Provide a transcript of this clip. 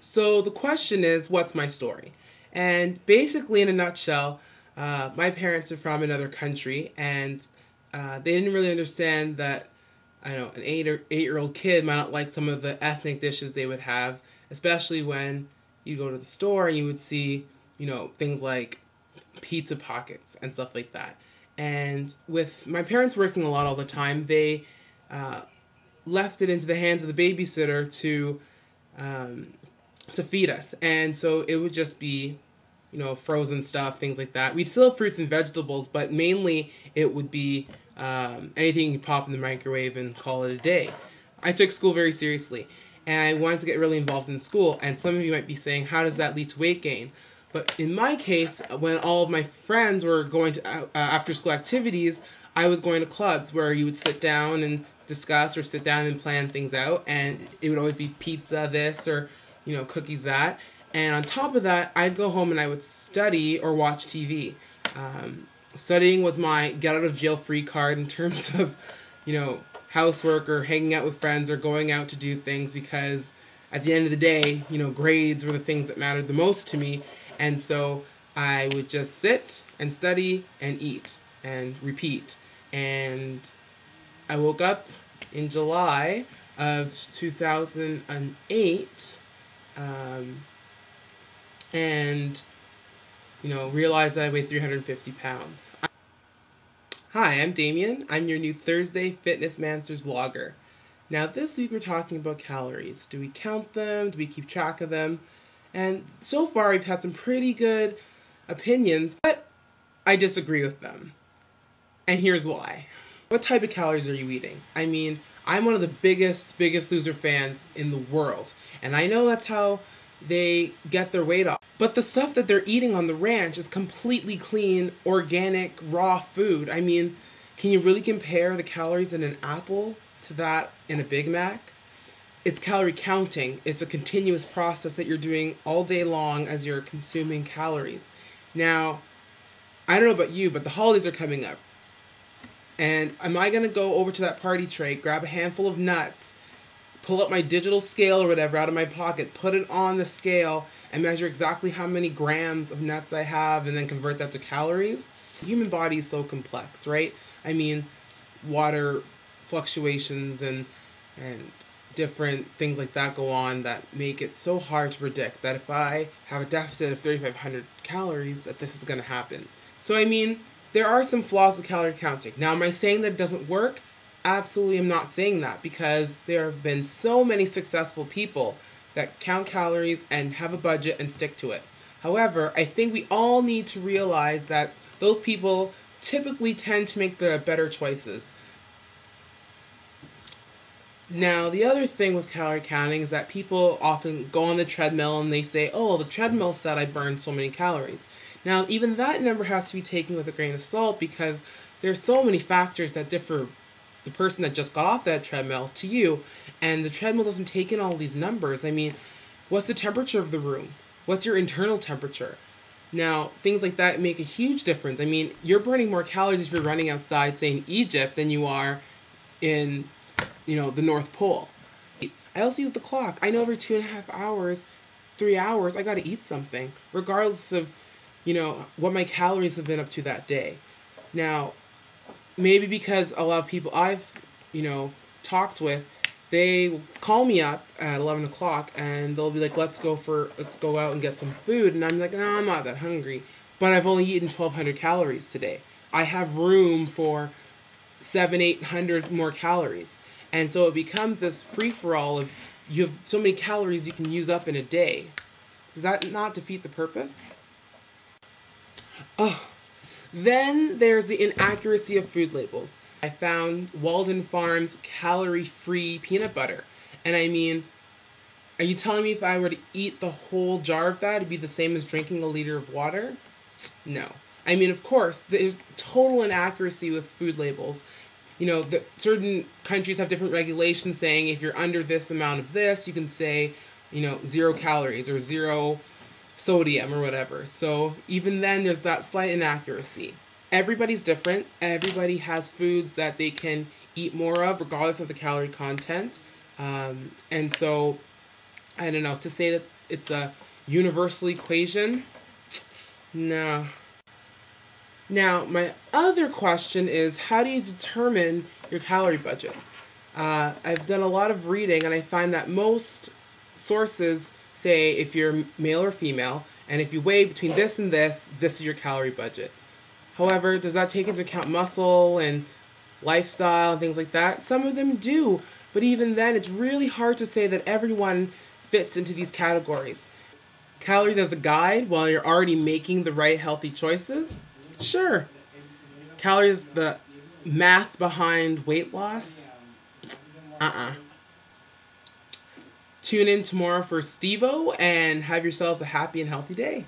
So the question is, what's my story? And basically, in a nutshell, my parents are from another country, and they didn't really understand that I know an 8-year-old kid might not like some of the ethnic dishes they would have, especially when you go to the store and you would see, things like pizza pockets and stuff like that. And with my parents working a lot all the time, they uh, left it into the hands of the babysitter um, to feed us. And so it would just be, frozen stuff, things like that. We'd still have fruits and vegetables, but mainly it would be anything you pop in the microwave and call it a day. I took school very seriously, and I wanted to get really involved in school. And some of you might be saying, how does that lead to weight gain? But in my case, when all of my friends were going to after school activities, I was going to clubs where you would sit down and discuss or sit down and plan things out. And it would always be pizza this or, cookies that. And on top of that, I'd go home and I would study or watch TV. Studying was my get out of jail free card in terms of, housework or hanging out with friends or going out to do things, because at the end of the day, grades were the things that mattered the most to me. And so I would just sit and study and eat and repeat. And I woke up in July of 2008 and realized that I weighed 350 pounds. Hi, I'm Damion. I'm your new Thursday FitnessManswers vlogger. Now this week we're talking about calories. Do we count them? Do we keep track of them? And so far we've had some pretty good opinions, but I disagree with them. And here's why. What type of calories are you eating? I mean, I'm one of the biggest loser fans in the world. And I know that's how they get their weight off. But the stuff that they're eating on the ranch is completely clean, organic, raw food. I mean, can you really compare the calories in an apple to that in a Big Mac? It's calorie counting. It's a continuous process that you're doing all day long as you're consuming calories. Now, I don't know about you, but the holidays are coming up. And am I going to go over to that party tray, grab a handful of nuts, pull up my digital scale or whatever out of my pocket, put it on the scale, and measure exactly how many grams of nuts I have, and then convert that to calories? The human body is so complex, right? I mean, water fluctuations and different things like that go on that make it so hard to predict that if I have a deficit of 3,500 calories, that this is going to happen. So I mean, there are some flaws with calorie counting. Now, am I saying that it doesn't work? Absolutely, I'm not saying that, because there have been so many successful people that count calories and have a budget and stick to it. However, I think we all need to realize that those people typically tend to make the better choices. Now, the other thing with calorie counting is that people often go on the treadmill and they say, oh, the treadmill said I burned so many calories. Now, even that number has to be taken with a grain of salt, because there's so many factors that differ the person that just got off that treadmill to you, and the treadmill doesn't take in all these numbers. I mean, what's the temperature of the room? What's your internal temperature? Now, things like that make a huge difference. I mean, you're burning more calories if you're running outside, say in Egypt, than you are in, the North Pole. I also use the clock. I know every 2.5 hours, 3 hours, I gotta eat something, regardless of, what my calories have been up to that day. Now, maybe because a lot of people I've, talked with, they call me up at 11 o'clock and they'll be like, let's go out and get some food. And I'm like, no, I'm not that hungry. But I've only eaten 1,200 calories today. I have room for 700-800 more calories. And so it becomes this free-for-all of you have so many calories you can use up in a day. Does that not defeat the purpose? Oh. Then there's the inaccuracy of food labels. I found Walden Farms calorie-free peanut butter. And I mean, are you telling me if I were to eat the whole jar of that, it'd be the same as drinking a liter of water? No. I mean, of course, there's total inaccuracy with food labels. Certain countries have different regulations saying if you're under this amount of this, you can say, 0 calories or 0 sodium or whatever. So even then there's that slight inaccuracy. Everybody's different. Everybody has foods that they can eat more of regardless of the calorie content. And so I don't know, to say that it's a universal equation. No. Now, my other question is, how do you determine your calorie budget? I've done a lot of reading, and I find that most sources say if you're male or female, and if you weigh between this and this is your calorie budget. However, does that take into account muscle and lifestyle and things like that? Some of them do, but even then, it's really hard to say that everyone fits into these categories. Calories as a guide while you're already making the right healthy choices? Sure. Calories, the math behind weight loss? Uh-uh. Tune in tomorrow for Stevo and have yourselves a happy and healthy day.